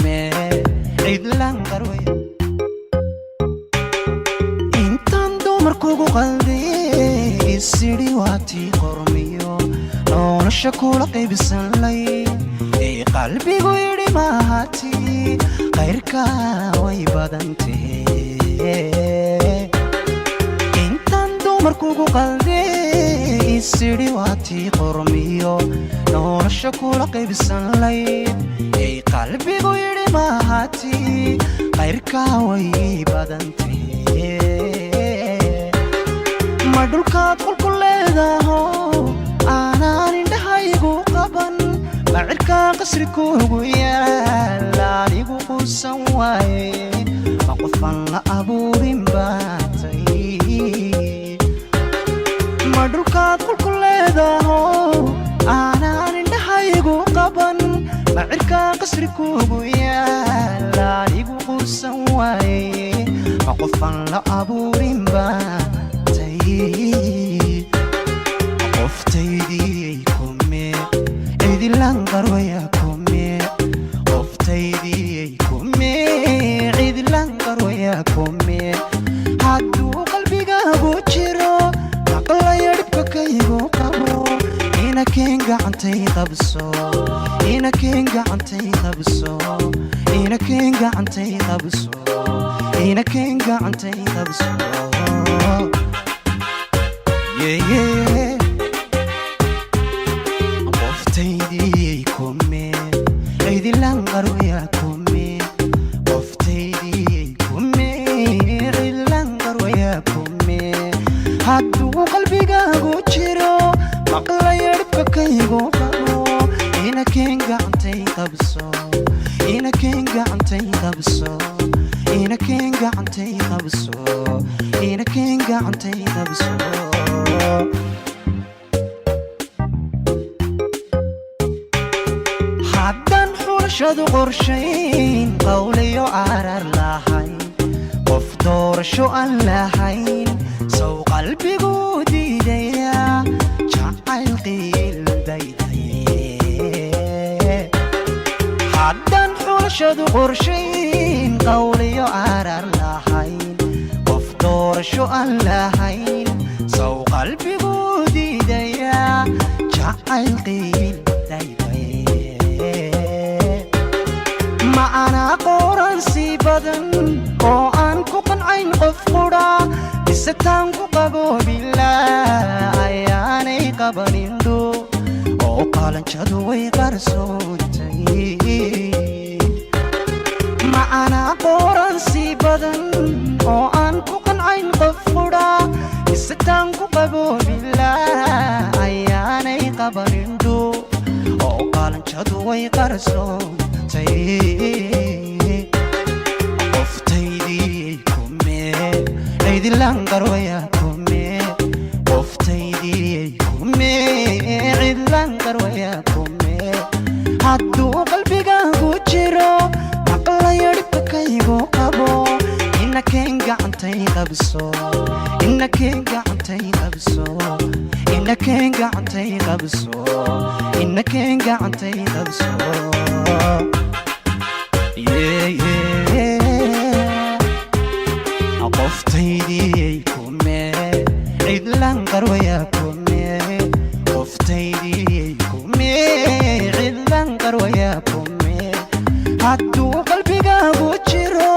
me عيد لانقروي intaan dumarkugu qalday sidii waati qormiyo nolosha kula qaybisan lay ee qalbigu yiri maahati qayrka way badantee intaan dumarkugu qalday sidii waati qormiyo nolosha kula qaybisan lay ee qalbigu yiri maahati qayrka way badantee madulkaad qolku leedaho aanaan indhahaygu qaban macirka qasri kuugu yaal anigu quusan waaye ma qofan la abuurin baatay madulkaad qolku leedaho aanaan indhahaygu qaban macirka qasri kuugu yaal anigu quusan waaye ma qofan la abuurin baatay qoftaydi kume cidi lanqarwaya kume qoftaydi kume cidi lanqarwaya kume hadduu qalbigaagu jiro maqlaya dhibka kaygu qabo inakeen gacantay qabso inakeen gacantay qabso inakeen gacantay qabso inakeen gacantay qabso yeah qoftaydi kume cidi lanqarwaya kume qoftaydi kume cidi lanqarwaya kume hadduu qalbigaagu jiro maqlaya dhibka kaygu qabo inakeen gacantay qabso inakeen gacantay qabso inakeen gacantay qabso inakeen gacantay qabso haddaan xulashadu qorshayn qawliyo arar lahayn qof doorasho aan lahayn sow qalbigu diidaya jacayl qiildaydaye haddaan xulashadu qorshayn qawliyo arar lahayn qof doorasho aan lahayn sow qalbigu diidaya jacayl qiildaydaye ma ana qoran si badan oo aan ku qancayn qof qura isataan ku qabo bilaa ayaanay qabanindho oo qalanjadu way qarsoontay ma ana qoran si badan oo aan ku qancayn qof qura isataan ku qabo bilaa ayaanay qabanindho oo qalanjadu way qarsoontay qoftaydi kume cidi lanqarwaya kume qoftaydi kume cidi lanqarwaya kume hadduu qalbigaagu jiro maqlaya dhibka kaygu qabo inakeen gacantay qabso inakeen gacantay qabso inakeen gacantay qabso inakeen gacantay qabso qoftaydi kume cidi lanqarwaya kume qoftaydi kume cidi lanqarwaya kume hadduu qalbigaagu jiro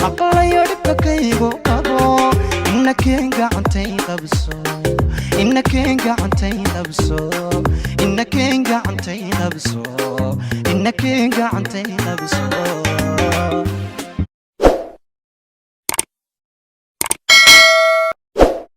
maqlayo dhibka kaygu qabo inakeen gacantay qabso inakeen gacantay qabso inakeen gacantay qabso inakeen gacantay qabso